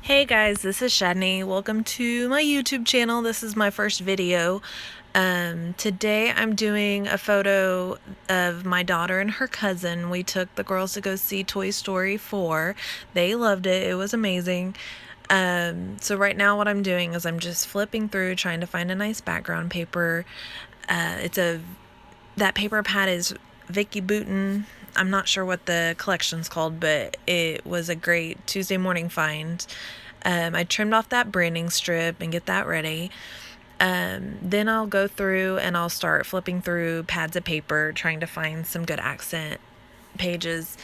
Hey guys, this is Shadney. Welcome to my YouTube channel. This is my first video. Today I'm doing a photo of my daughter and her cousin. We took the girls to go see Toy Story 4. They loved it. It was amazing. So right now what I'm doing is I'm just flipping through trying to find a nice background paper. That paper pad is Vicky Bouton. I'm not sure what the collection's called, but it was a great Tuesday morning find. I trimmed off that branding strip and get that ready. Then I'll go through and I'll start flipping through pads of paper, trying to find some good accent pages.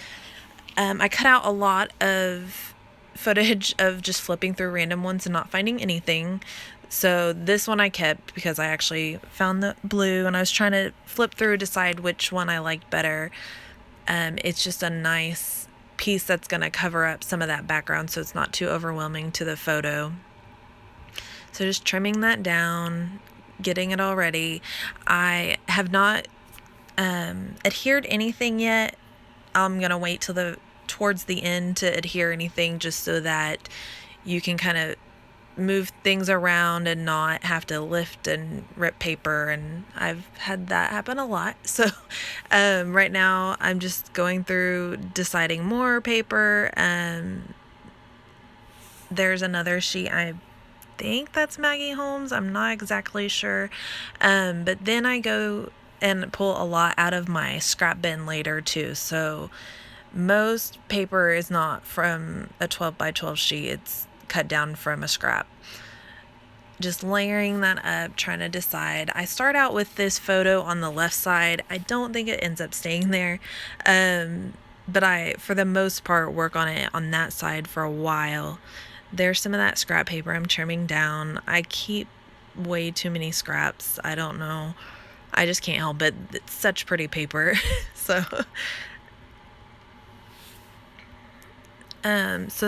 I cut out a lot of footage of just flipping through random ones and not finding anything. So this one I kept because I actually found the blue and I was trying to flip through, decide which one I liked better. It's just a nice piece that's going to cover up some of that background so it's not too overwhelming to the photo. So just trimming that down, getting it all ready. I have not adhered anything yet. I'm going to wait till towards the end to adhere anything just so that you can kind of move things around and not have to lift and rip paper, and I've had that happen a lot. So right now I'm just going through deciding more paper. There's another sheet, I think that's Maggie Holmes, I'm not exactly sure, but then I go and pull a lot out of my scrap bin later too. So most paper is not from a 12 by 12 sheet, it's cut down from a scrap. Just layering that up, trying to decide. I start out with this photo on the left side. I don't think it ends up staying there, but I, for the most part, work on it on that side for a while. There's some of that scrap paper I'm trimming down. I keep way too many scraps. I don't know. I just can't help it. It's such pretty paper. So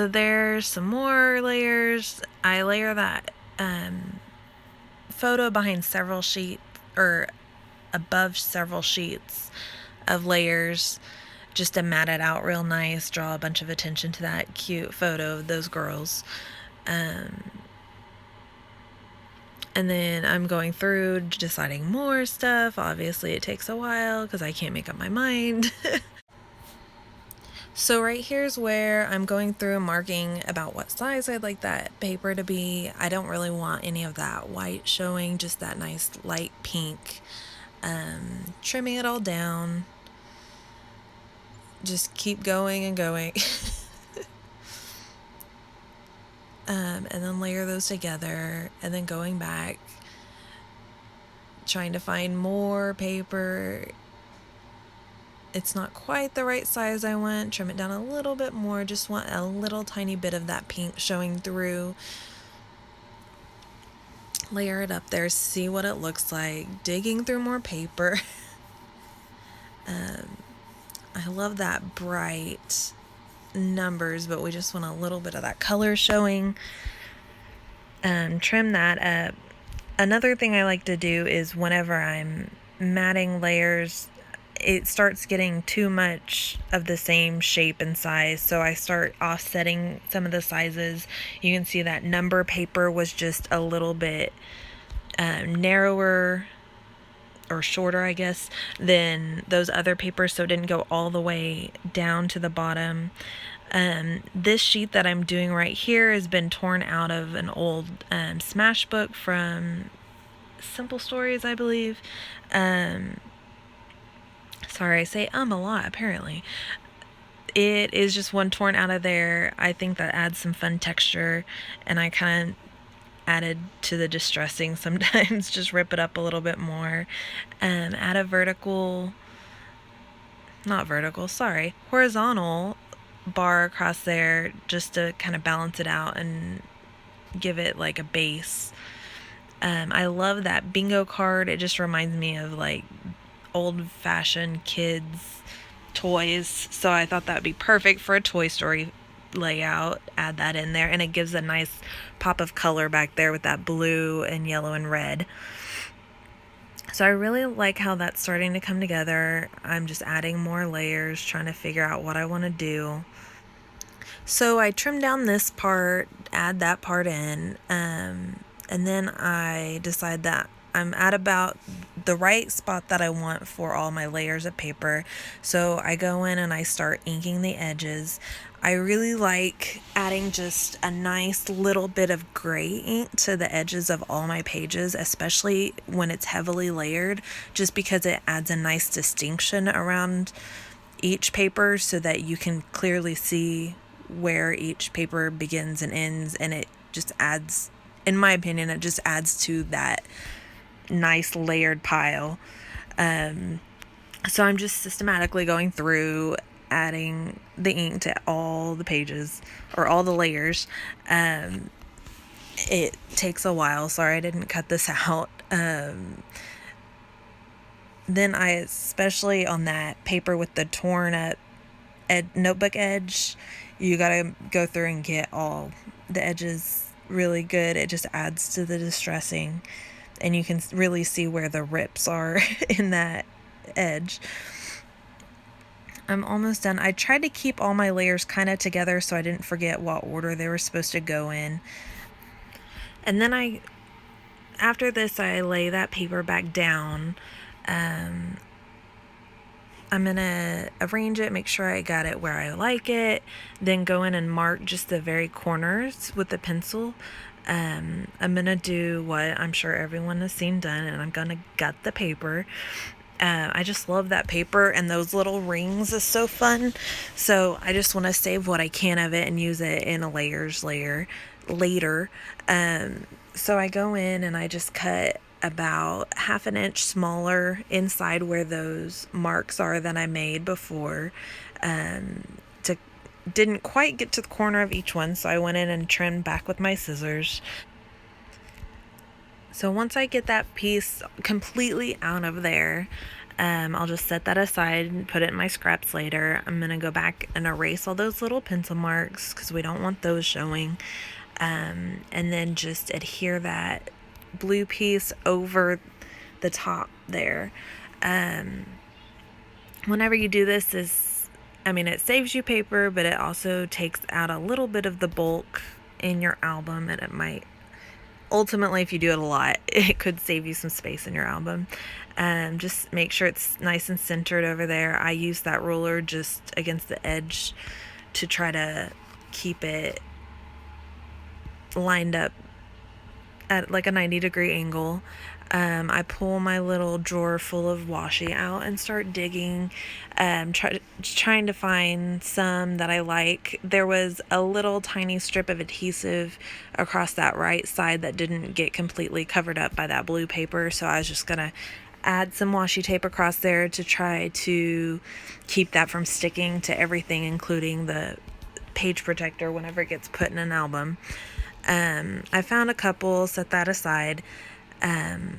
there's some more layers. I layer that photo behind several sheets, or above several sheets of layers, just to mat it out real nice, draw a bunch of attention to that cute photo of those girls. And then I'm going through deciding more stuff. Obviously it takes a while because I can't make up my mind. So right here's where I'm going through and marking about what size I'd like that paper to be. I don't really want any of that white showing, just that nice light pink. Trimming it all down. Just keep going and going. And then layer those together, and then going back, trying to find more paper. It's not quite the right size I want. Trim it down a little bit more. Just want a little tiny bit of that pink showing through. Layer it up there, see what it looks like. Digging through more paper. I love that bright numbers, but we just want a little bit of that color showing. Trim that up. Another thing I like to do is whenever I'm matting layers, it starts getting too much of the same shape and size, so I start offsetting some of the sizes. You can see that number paper was just a little bit narrower or shorter, I guess, than those other papers, so it didn't go all the way down to the bottom. This sheet that I'm doing right here has been torn out of an old Smash book from Simple Stories, I believe. Sorry, I say a lot, apparently. It is just one torn out of there. I think that adds some fun texture, and I kind of added to the distressing sometimes. Just rip it up a little bit more. Add a horizontal bar across there just to kind of balance it out and give it like a base. I love that bingo card. It just reminds me of like old-fashioned kids toys, so I thought that would be perfect for a Toy Story layout. Add that in there, and it gives a nice pop of color back there with that blue and yellow and red. So I really like how that's starting to come together. I'm just adding more layers, trying to figure out what I want to do. So I trimmed down this part. add that part in. And then I decide that I'm at about the right spot that I want for all my layers of paper. So I go in and I start inking the edges. I really like adding just a nice little bit of gray ink to the edges of all my pages, especially when it's heavily layered, just because it adds a nice distinction around each paper so that you can clearly see where each paper begins and ends, and it just adds, in my opinion, it just adds to that nice layered pile. So I'm just systematically going through adding the ink to all the pages or all the layers. It takes a while. Sorry I didn't cut this out. Then I, especially on that paper with the torn up notebook edge, you gotta go through and get all the edges really good. It just adds to the distressing, and you can really see where the rips are in that edge. I'm almost done. I tried to keep all my layers kind of together so I didn't forget what order they were supposed to go in. And then after this, I lay that paper back down. I'm going to arrange it, make sure I got it where I like it, then go in and mark just the very corners with the pencil. I'm going to do what I'm sure everyone has seen done, and I'm going to gut the paper. I just love that paper, and those little rings is so fun. So I just want to save what I can of it and use it in a layers layer later. So I go in and I just cut about 1/2 inch smaller inside where those marks are that I made before. Didn't quite get to the corner of each one, so I went in and trimmed back with my scissors. So once I get that piece completely out of there, I'll just set that aside and put it in my scraps later. I'm going to go back and erase all those little pencil marks because we don't want those showing. And then just adhere that blue piece over the top there. Whenever you do this, it saves you paper, but it also takes out a little bit of the bulk in your album, and it might, ultimately, if you do it a lot, it could save you some space in your album. Just make sure it's nice and centered over there. I use that ruler just against the edge to try to keep it lined up at like a 90-degree angle. I pull my little drawer full of washi out and start digging, trying to find some that I like. There was a little tiny strip of adhesive across that right side that didn't get completely covered up by that blue paper, so I was just gonna add some washi tape across there to try to keep that from sticking to everything, including the page protector whenever it gets put in an album. I found a couple, set that aside, and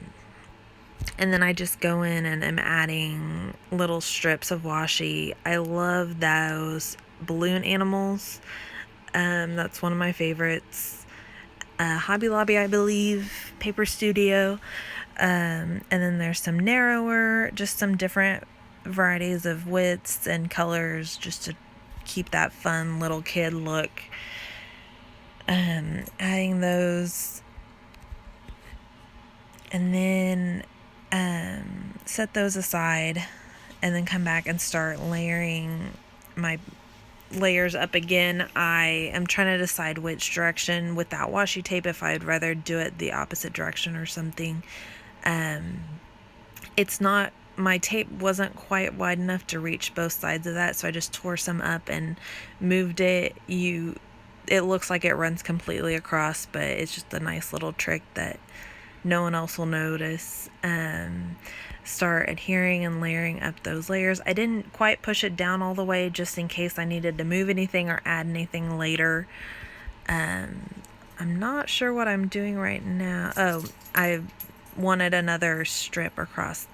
then I just go in and am adding little strips of washi. I love those balloon animals. That's one of my favorites. Hobby Lobby, I believe, Paper Studio. And then there's some narrower, just some different varieties of widths and colors just to keep that fun little kid look. Adding those, and then set those aside, and then come back and start layering my layers up again. I am trying to decide which direction with that washi tape, if I'd rather do it the opposite direction or something. It's not, my tape wasn't quite wide enough to reach both sides of that, so I just tore some up and moved it. It looks like it runs completely across, but it's just a nice little trick that no one else will notice. Start adhering and layering up those layers. I didn't quite push it down all the way just in case I needed to move anything or add anything later. I'm not sure what I'm doing right now. Oh, I wanted another strip across,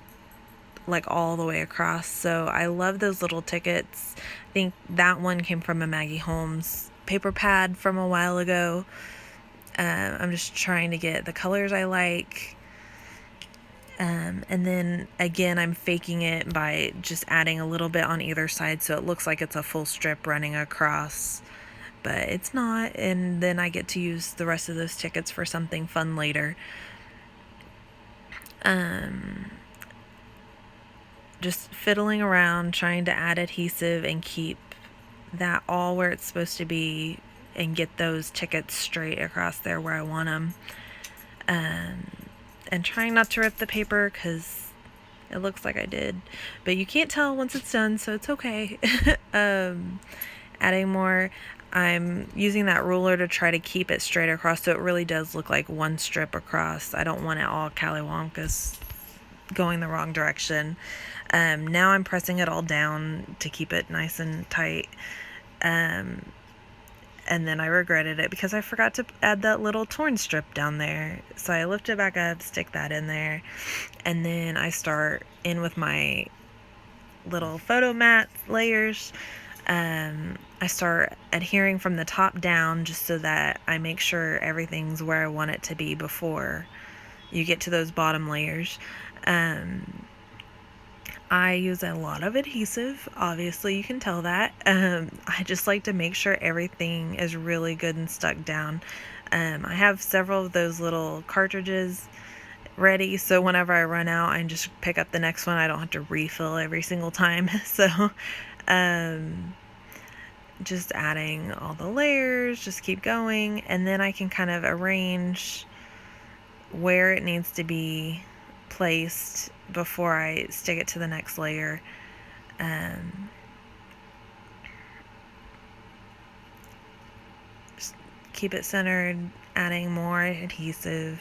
like all the way across. So I love those little tickets. I think that one came from a Maggie Holmes paper pad from a while ago. I'm just trying to get the colors I like. And then again, I'm faking it by just adding a little bit on either side so it looks like it's a full strip running across. but it's not, and then I get to use the rest of those tickets for something fun later. Just fiddling around trying to add adhesive and keep that all where it's supposed to be and get those tickets straight across there where I want them. And trying not to rip the paper because it looks like I did, but you can't tell once it's done, so it's okay. Adding more. I'm using that ruler to try to keep it straight across so it really does look like one strip across. I don't want it all callywonkus going the wrong direction. Now I'm pressing it all down to keep it nice and tight. And then I regretted it because I forgot to add that little torn strip down there. So I lift it back up, stick that in there, and then I start in with my little photo mat layers. I start adhering from the top down just so that I make sure everything's where I want it to be before you get to those bottom layers. I use a lot of adhesive, obviously you can tell that. I just like to make sure everything is really good and stuck down. I have several of those little cartridges ready, so whenever I run out I just pick up the next one. I don't have to refill every single time. So just adding all the layers, just keep going, and then I can kind of arrange where it needs to be placed before I stick it to the next layer. Just keep it centered, adding more adhesive,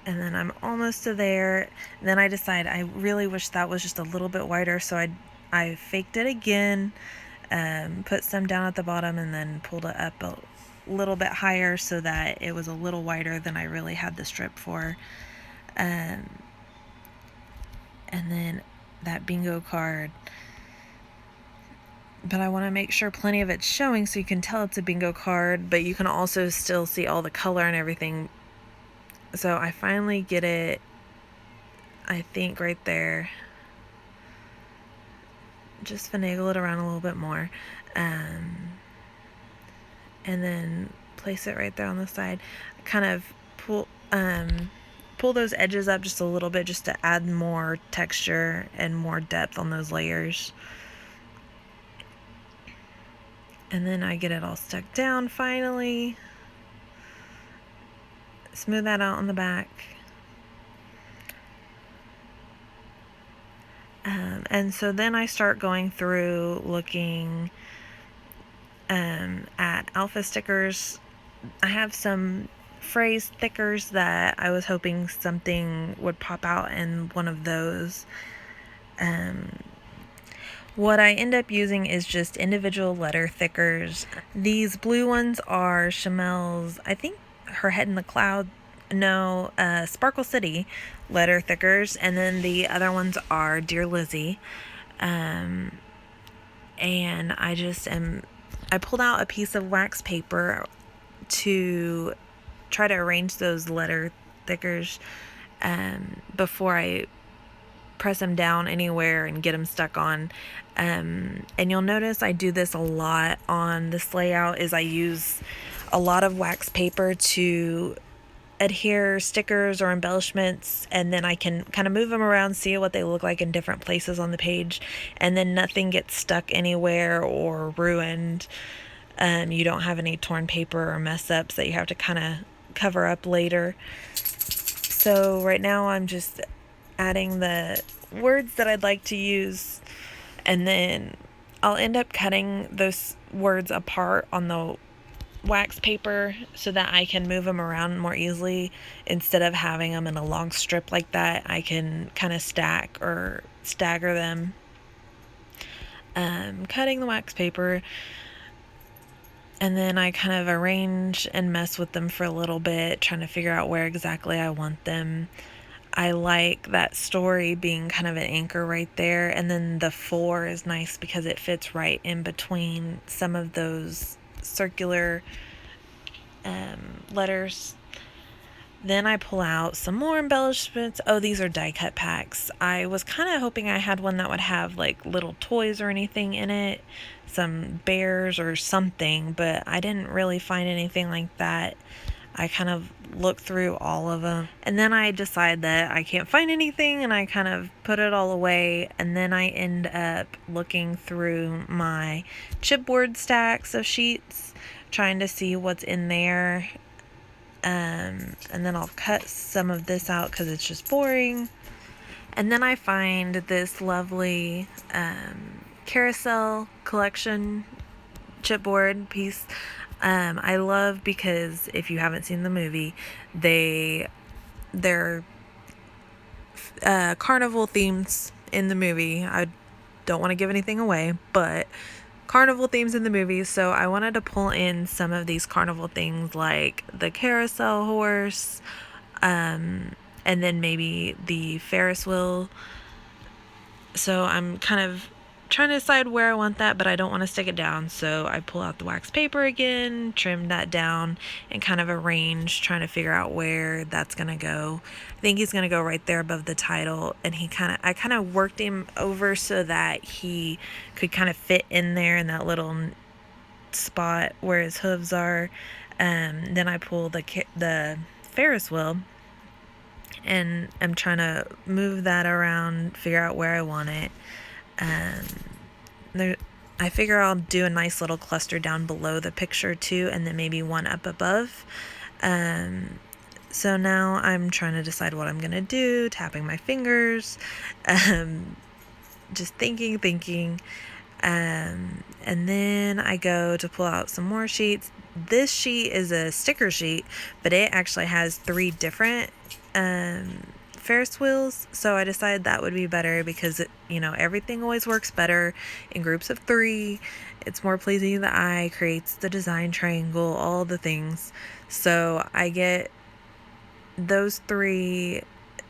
and then I'm almost to there. And then I decide I really wish that was just a little bit wider, so I faked it again, put some down at the bottom, and then pulled it up a little bit higher so that it was a little wider than I really had the strip for. And then that bingo card, but I want to make sure plenty of it's showing so you can tell it's a bingo card, but you can also still see all the color and everything. So I finally get it, I think right there. Just finagle it around a little bit more, and then place it right there on the side. Kind of pull those edges up just a little bit just to add more texture and more depth on those layers. And then I get it all stuck down finally. Smooth that out on the back. And so then I start going through looking at alpha stickers. I have some phrase stickers that I was hoping something would pop out in one of those. What I end up using is just individual letter thickers. These blue ones are Chamel's, I think, Her Head in the Cloud, no, Sparkle City letter thickers, and then the other ones are Dear Lizzie. And I pulled out a piece of wax paper to try to arrange those letter thickers before I press them down anywhere and get them stuck on. And you'll notice I do this a lot on this layout, is I use a lot of wax paper to adhere stickers or embellishments, and then I can kind of move them around, see what they look like in different places on the page, and then nothing gets stuck anywhere or ruined. You don't have any torn paper or mess ups that you have to kind of cover up later. So right now I'm just adding the words that I'd like to use, and then I'll end up cutting those words apart on the wax paper so that I can move them around more easily. Instead of having them in a long strip like that, I can kind of stack or stagger them. Cutting the wax paper, and then I kind of arrange and mess with them for a little bit, trying to figure out where exactly I want them. I like that story being kind of an anchor right there, and then the 4 is nice because it fits right in between some of those circular letters. Then I pull out some more embellishments. Oh, these are die cut packs. I was kind of hoping I had one that would have like little toys or anything in it, some bears or something, but I didn't really find anything like that. I kind of looked through all of them, and then I decide that I can't find anything, and I kind of put it all away, and then I end up looking through my chipboard stacks of sheets, trying to see what's in there. And then I'll cut some of this out because it's just boring. And then I find this lovely carousel collection chipboard piece. I love because if you haven't seen the movie, they're carnival themes in the movie. I don't want to give anything away, but carnival themes in the movie, so I wanted to pull in some of these carnival things like the carousel horse, and then maybe the Ferris wheel. So I'm kind of trying to decide where I want that, but I don't want to stick it down, so I pull out the wax paper again, trim that down, and kind of arrange, trying to figure out where that's gonna go. I think he's gonna go right there above the title, and I kind of worked him over so that he could kind of fit in there in that little spot where his hooves are. Then I pull the Ferris wheel, and I'm trying to move that around, figure out where I want it. I figure I'll do a nice little cluster down below the picture too, and then maybe one up above. So now I'm trying to decide what I'm gonna do, tapping my fingers, just thinking. And then I go to pull out some more sheets. This sheet is a sticker sheet, but it actually has 3 different Ferris wheels, so I decided that would be better because everything always works better in groups of 3. It's more pleasing to the eye, creates the design triangle, all the things. So I get those 3,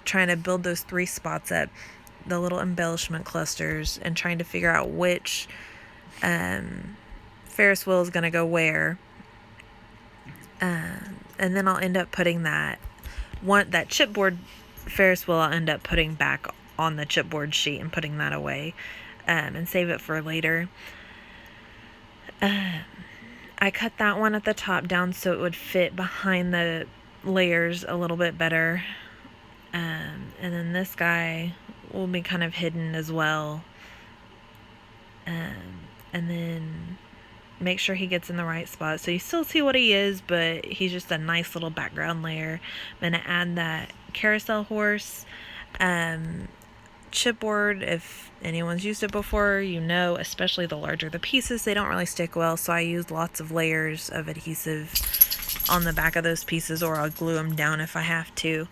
trying to build those 3 spots up, the little embellishment clusters, and trying to figure out which Ferris wheel is going to go where. And then I'll end up putting that chipboard Ferris wheel, I'll end up putting back on the chipboard sheet and putting that away, and save it for later. I cut that one at the top down so it would fit behind the layers a little bit better. And then this guy will be kind of hidden as well. And then make sure he gets in the right spot. So you still see what he is, but he's just a nice little background layer. I'm going to add that carousel horse. Chipboard, if anyone's used it before, especially the larger the pieces, they don't really stick well. So I use lots of layers of adhesive on the back of those pieces, or I'll glue them down if I have to.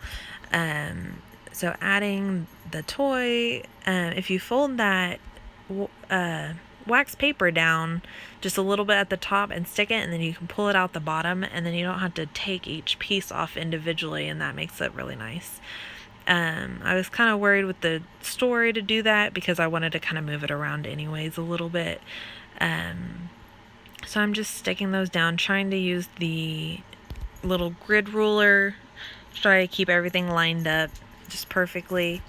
So adding the toy, if you fold that wax paper down just a little bit at the top and stick it, and then you can pull it out the bottom, and then you don't have to take each piece off individually, and that makes it really nice. I was kind of worried with the story to do that because I wanted to kind of move it around anyways a little bit. So I'm just sticking those down, trying to use the little grid ruler to try to keep everything lined up just perfectly.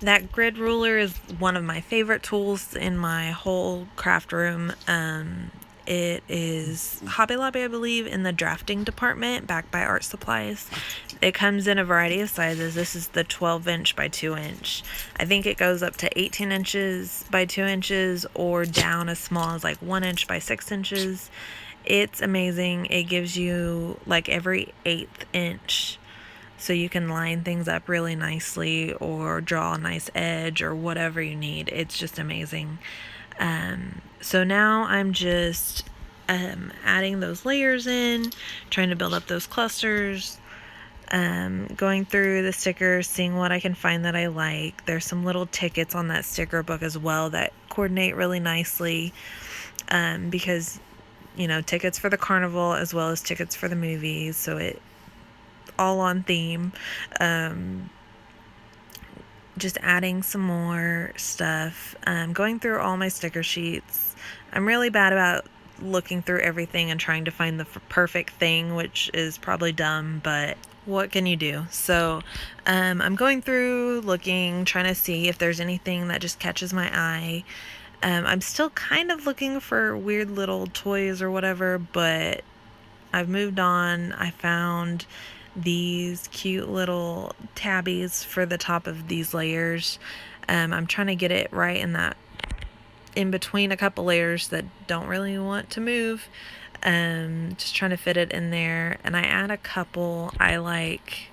That grid ruler is one of my favorite tools in my whole craft room. It is Hobby Lobby, I believe, in the drafting department, backed by Art Supplies. It comes in a variety of sizes. This is the 12-inch by 2-inch. I think it goes up to 18 inches by 2 inches, or down as small as like 1 inch by 6 inches. It's amazing. It gives you like every 1/8 inch. So you can line things up really nicely or draw a nice edge or whatever you need. It's just amazing. So now I'm just adding those layers in, trying to build up those clusters, going through the stickers, seeing what I can find that I like. There's some little tickets on that sticker book as well that coordinate really nicely, because tickets for the carnival as well as tickets for the movies, so it all on theme. Just adding some more stuff, going through all my sticker sheets. I'm really bad about looking through everything and trying to find the perfect thing, which is probably dumb, but what can you do? So I'm going through looking, trying to see if there's anything that just catches my eye. I'm still kind of looking for weird little toys or whatever, but I've moved on. I found these cute little tabbies for the top of these layers. I'm trying to get it right in between a couple layers that don't really want to move. Just trying to fit it in there. And I add a couple. I like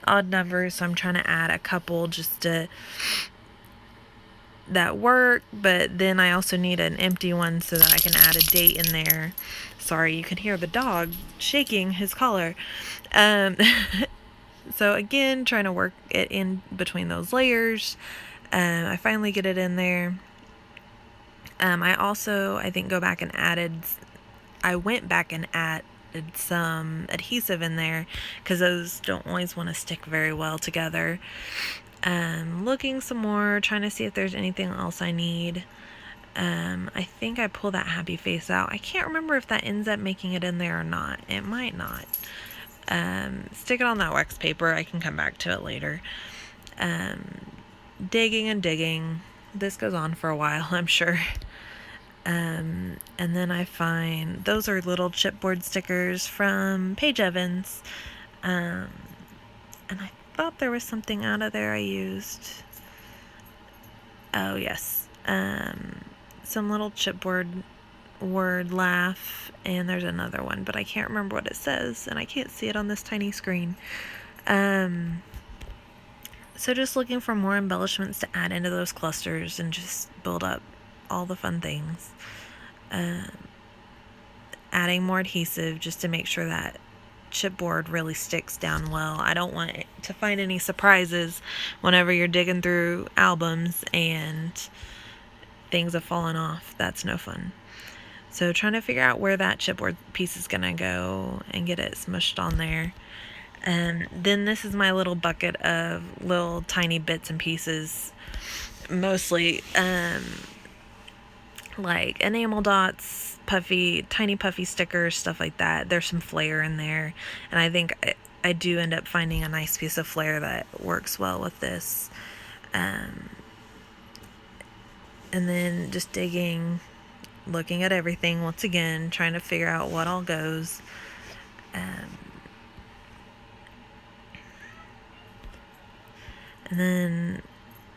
odd numbers, so I'm trying to add a couple just to that work, but then I also need an empty one so that I can add a date in there. Sorry, you can hear the dog shaking his collar. So again, trying to work it in between those layers. I finally get it in there. I also, I think, I went back and added some adhesive in there because those don't always want to stick very well together. Looking some more, trying to see if there's anything else I need. I think I pull that happy face out. I can't remember if that ends up making it in there or not. It might not. Stick it on that wax paper. I can come back to it later. Digging and digging. This goes on for a while, I'm sure. And then I find those are little chipboard stickers from Paige Evans. And I thought there was something out of there I used. Oh, yes. Some little chipboard word laugh, and there's another one, but I can't remember what it says, and I can't see it on this tiny screen. So just looking for more embellishments to add into those clusters and just build up all the fun things. Adding more adhesive just to make sure that chipboard really sticks down well. I don't want to find any surprises whenever you're digging through albums and things have fallen off. That's no fun. So trying to figure out where that chipboard piece is gonna go and get it smushed on there. And then this is my little bucket of little tiny bits and pieces, mostly like enamel dots, tiny puffy stickers, stuff like that. There's some flair in there, and I think I do end up finding a nice piece of flair that works well with this. And then just digging, looking at everything once again, trying to figure out what all goes. And then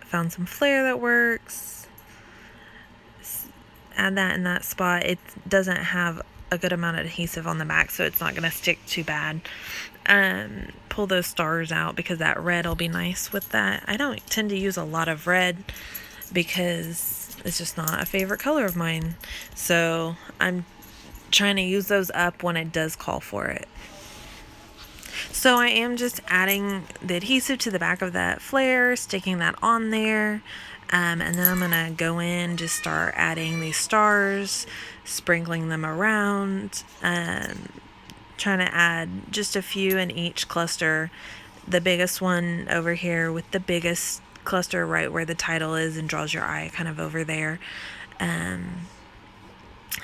found some flair that works. Add that in that spot. It doesn't have a good amount of adhesive on the back, so it's not going to stick too bad. Pull those stars out because that red will be nice with that. I don't tend to use a lot of red because it's just not a favorite color of mine. So I'm trying to use those up when it does call for it. So I am just adding the adhesive to the back of that flare, sticking that on there. And then I'm going to go in, just start adding these stars, sprinkling them around, trying to add just a few in each cluster. The biggest one over here with the biggest cluster right where the title is and draws your eye kind of over there. And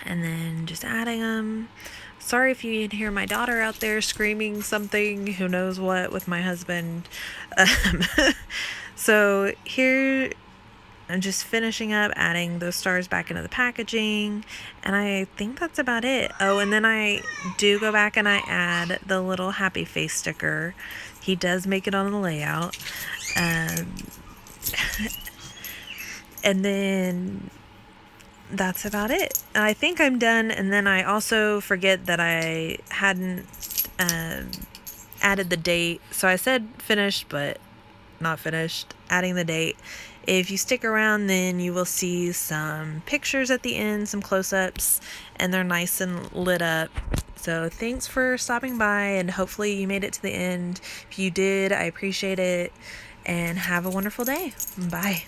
then just adding them. Sorry if you can hear my daughter out there screaming something, who knows what, with my husband. So here I'm just finishing up adding those stars back into the packaging, and I think that's about it. Oh, and then I do go back and I add the little happy face sticker. He does make it on the layout. And then that's about it. I think I'm done, and then I also forget that I hadn't added the date. So I said finished, but not finished. Adding the date. If you stick around, then you will see some pictures at the end, some close-ups, and they're nice and lit up. So thanks for stopping by, and hopefully you made it to the end. If you did, I appreciate it, and have a wonderful day. Bye.